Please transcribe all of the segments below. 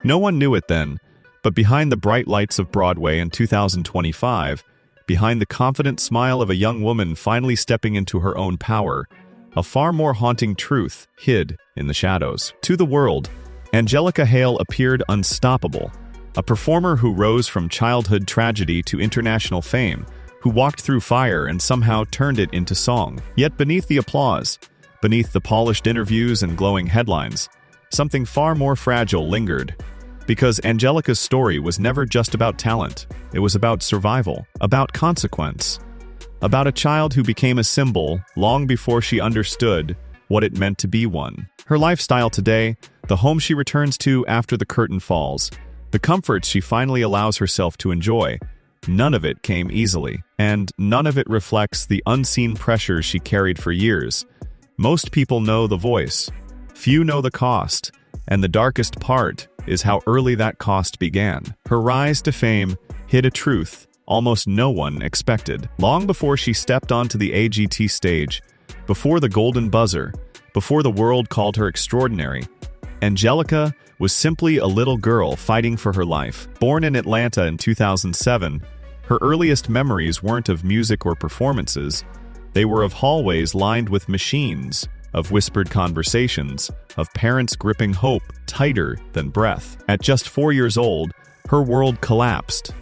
No one knew it then, but behind the bright lights of Broadway in 2025, behind the confident smile of a young woman finally stepping into her own power, a far more haunting truth hid in the shadows. To the world, Angelica Hale appeared unstoppable, a performer who rose from childhood tragedy to international fame, who walked through fire and somehow turned it into song. Yet beneath the applause, beneath the polished interviews and glowing headlines, something far more fragile lingered. Because Angelica's story was never just about talent, it was about survival, about consequence, about a child who became a symbol long before she understood what it meant to be one. Her lifestyle today, the home she returns to after the curtain falls, the comforts she finally allows herself to enjoy, none of it came easily, and none of it reflects the unseen pressures she carried for years. Most people know the voice, few know the cost, and the darkest part is how early that cost began. Her rise to fame hid a truth almost no one expected. Long before she stepped onto the AGT stage, before the golden buzzer, before the world called her extraordinary, Angelica was simply a little girl fighting for her life. Born in Atlanta in 2007, her earliest memories weren't of music or performances. They were of hallways lined with machines, of whispered conversations, of parents gripping hope tighter than breath. At just 4 years old, her world collapsed.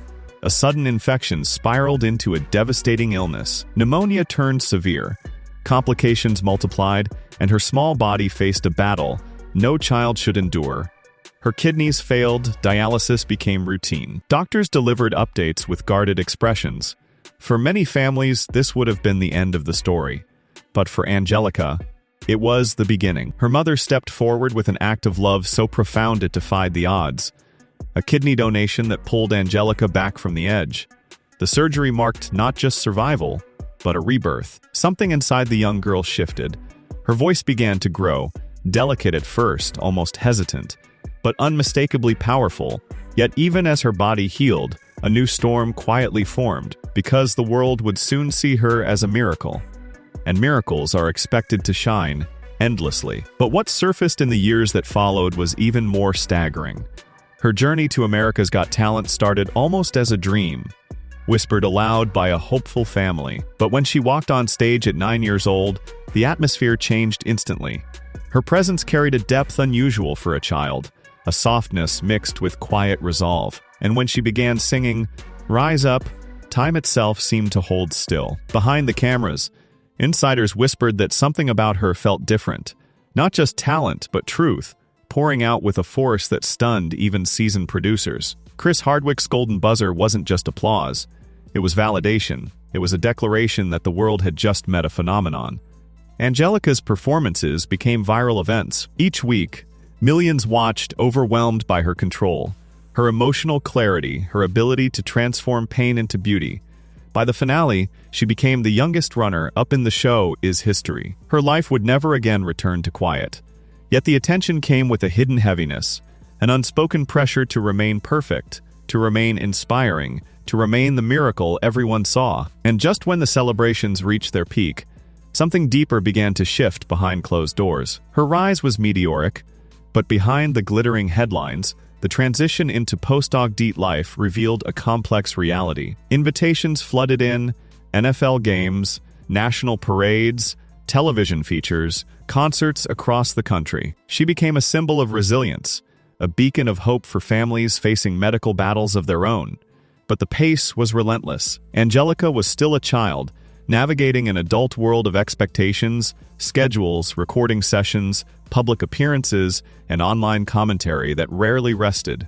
A sudden infection spiraled into a devastating illness. Pneumonia turned severe, complications multiplied, and her small body faced a battle no child should endure. Her kidneys failed, dialysis became routine. Doctors delivered updates with guarded expressions. For many families, this would have been the end of the story. But for Angelica, it was the beginning. Her mother stepped forward with an act of love so profound it defied the odds. A kidney donation that pulled Angelica back from the edge. The surgery marked not just survival, but a rebirth. Something inside the young girl shifted. Her voice began to grow, delicate at first, almost hesitant, but unmistakably powerful. Yet even as her body healed, a new storm quietly formed, because the world would soon see her as a miracle. And miracles are expected to shine endlessly. But what surfaced in the years that followed was even more staggering. Her journey to America's Got Talent started almost as a dream, whispered aloud by a hopeful family. But when she walked on stage at 9 years old, the atmosphere changed instantly. Her presence carried a depth unusual for a child, a softness mixed with quiet resolve. And when she began singing, "Rise Up," time itself seemed to hold still. Behind the cameras, insiders whispered that something about her felt different. Not just talent, but truth, pouring out with a force that stunned even seasoned producers. Chris Hardwick's golden buzzer wasn't just applause. It was validation. It was a declaration that the world had just met a phenomenon. Angelica's performances became viral events. Each week, millions watched, overwhelmed by her control, her emotional clarity, her ability to transform pain into beauty. By the finale, she became the youngest runner up in the show is history. Her life would never again return to quiet. Yet the attention came with a hidden heaviness, an unspoken pressure to remain perfect, to remain inspiring, to remain the miracle everyone saw. And just when the celebrations reached their peak, something deeper began to shift behind closed doors. Her rise was meteoric, but behind the glittering headlines, the transition into post-AGT life revealed a complex reality. Invitations flooded in, NFL games, national parades, television features, concerts across the country. She became a symbol of resilience, a beacon of hope for families facing medical battles of their own. But the pace was relentless. Angelica was still a child, navigating an adult world of expectations, schedules, recording sessions, public appearances, and online commentary that rarely rested.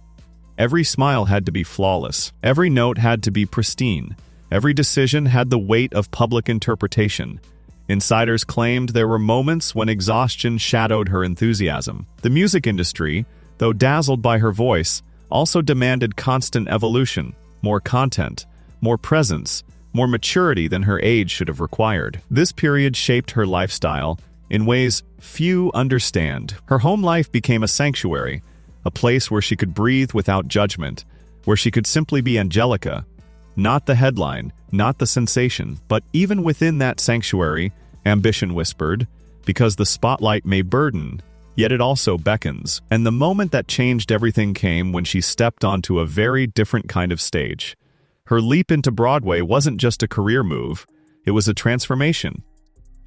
Every smile had to be flawless. Every note had to be pristine. Every decision had the weight of public interpretation. Insiders claimed there were moments when exhaustion shadowed her enthusiasm. The music industry, though dazzled by her voice, also demanded constant evolution, more content, more presence, more maturity than her age should have required. This period shaped her lifestyle in ways few understand. Her home life became a sanctuary, a place where she could breathe without judgment, where she could simply be Angelica, not the headline, not the sensation. But even within that sanctuary, ambition whispered, because the spotlight may burden, yet it also beckons. And the moment that changed everything came when she stepped onto a very different kind of stage. Her leap into Broadway wasn't just a career move, it was a transformation.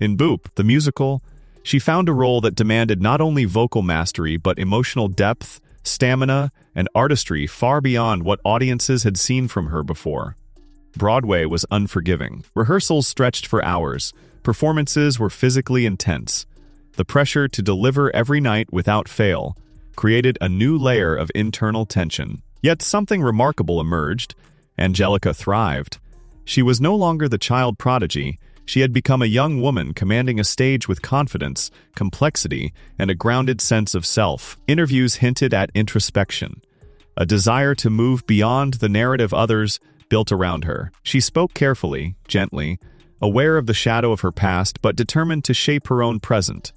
In Boop, the musical, she found a role that demanded not only vocal mastery but emotional depth, stamina, and artistry far beyond what audiences had seen from her before. Broadway was unforgiving. Rehearsals stretched for hours. Performances were physically intense. The pressure to deliver every night without fail created a new layer of internal tension. Yet something remarkable emerged. Angelica thrived. She was no longer the child prodigy. She had become a young woman commanding a stage with confidence, complexity, and a grounded sense of self. Interviews hinted at introspection, a desire to move beyond the narrative others built around her. She spoke carefully, gently, aware of the shadow of her past but determined to shape her own present.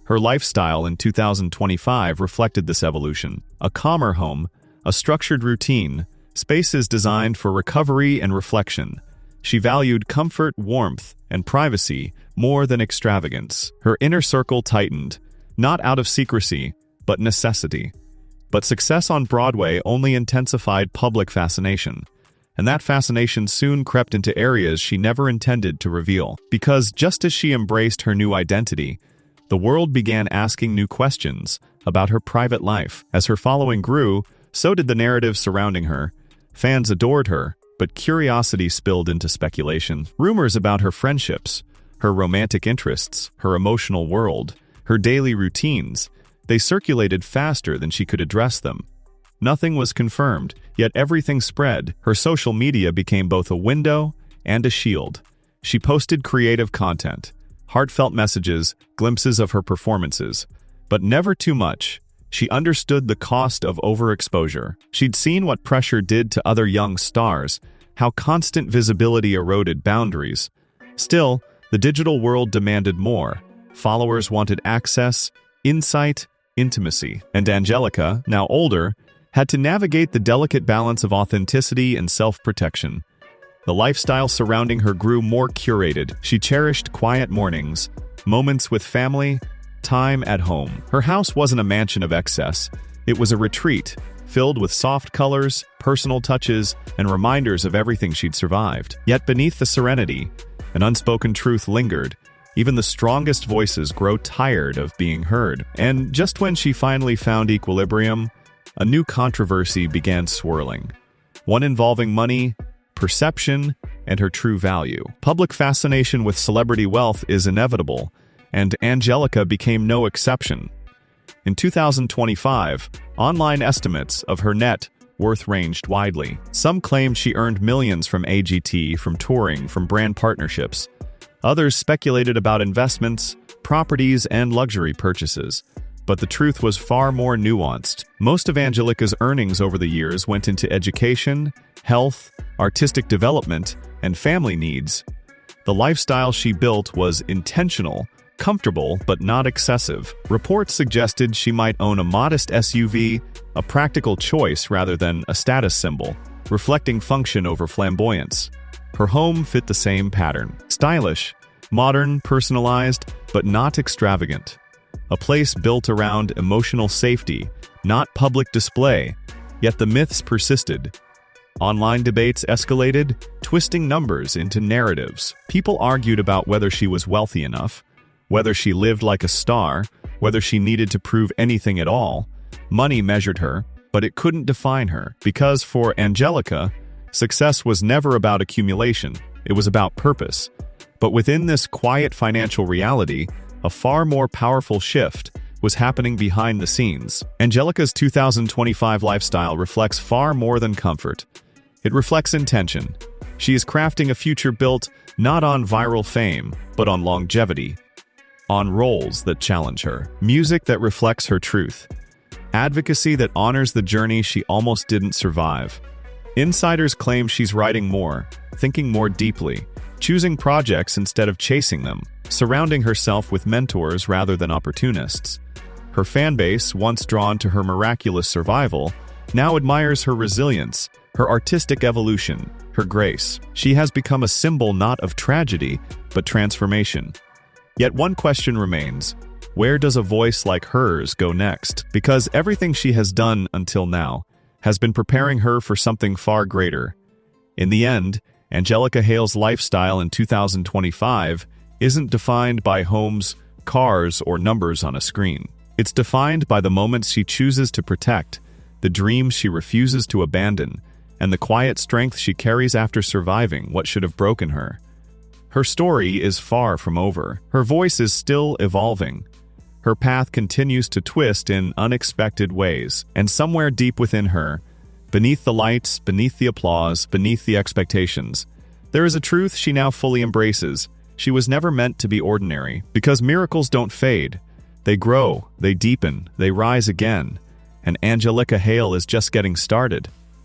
Her lifestyle in 2025 reflected this evolution. A calmer home, a structured routine, spaces designed for recovery and reflection. She valued comfort, warmth, and privacy more than extravagance. Her inner circle tightened, not out of secrecy, but necessity. But success on Broadway only intensified public fascination. And that fascination soon crept into areas she never intended to reveal. Because just as she embraced her new identity, the world began asking new questions about her private life. As her following grew, so did the narrative surrounding her. Fans adored her, but curiosity spilled into speculation. Rumors about her friendships, her romantic interests, her emotional world, her daily routines, they circulated faster than she could address them. Nothing was confirmed, yet everything spread. Her social media became both a window and a shield. She posted creative content, heartfelt messages, glimpses of her performances, but never too much. She understood the cost of overexposure. She'd seen what pressure did to other young stars, how constant visibility eroded boundaries. Still, the digital world demanded more. Followers wanted access, insight, intimacy. And Angelica, now older, had to navigate the delicate balance of authenticity and self-protection. The lifestyle surrounding her grew more curated. She cherished quiet mornings, moments with family, time at home. Her house wasn't a mansion of excess. It was a retreat, filled with soft colors, personal touches, and reminders of everything she'd survived. Yet beneath the serenity, an unspoken truth lingered. Even the strongest voices grow tired of being heard. And just when she finally found equilibrium, a new controversy began swirling. One involving money, perception, and her true value. Public fascination with celebrity wealth is inevitable, and Angelica became no exception. In 2025, online estimates of her net worth ranged widely. Some claimed she earned millions from AGT, from touring, from brand partnerships. Others speculated about investments, properties, and luxury purchases. But the truth was far more nuanced. Most of Angelica's earnings over the years went into education, health, artistic development, and family needs. The lifestyle she built was intentional, comfortable, but not excessive. Reports suggested she might own a modest SUV, a practical choice rather than a status symbol, reflecting function over flamboyance. Her home fit the same pattern. Stylish, modern, personalized, but not extravagant. A place built around emotional safety, not public display, yet the myths persisted. Online debates escalated, twisting numbers into narratives. People argued about whether she was wealthy enough, whether she lived like a star, whether she needed to prove anything at all. Money measured her, but it couldn't define her. Because for Angelica, success was never about accumulation, it was about purpose. But within this quiet financial reality, a far more powerful shift was happening behind the scenes. Angelica's 2025 lifestyle reflects far more than comfort. It reflects intention. She is crafting a future built not on viral fame, but on longevity, on roles that challenge her, music that reflects her truth, advocacy that honors the journey she almost didn't survive. Insiders claim she's writing more, thinking more deeply, choosing projects instead of chasing them, surrounding herself with mentors rather than opportunists. Her fanbase, once drawn to her miraculous survival, now admires her resilience, her artistic evolution, her grace. She has become a symbol not of tragedy, but transformation. Yet one question remains: Where does a voice like hers go next? Because everything she has done until now has been preparing her for something far greater. In the end, Angelica Hale's lifestyle in 2025 isn't defined by homes, cars, or numbers on a screen. It's defined by the moments she chooses to protect, the dreams she refuses to abandon, and the quiet strength she carries after surviving what should have broken her. Her story is far from over. Her voice is still evolving. Her path continues to twist in unexpected ways, and somewhere deep within her, beneath the lights, beneath the applause, beneath the expectations, there is a truth she now fully embraces. She was never meant to be ordinary, because miracles don't fade. They grow, they deepen, they rise again, and Angelica Hale is just getting started.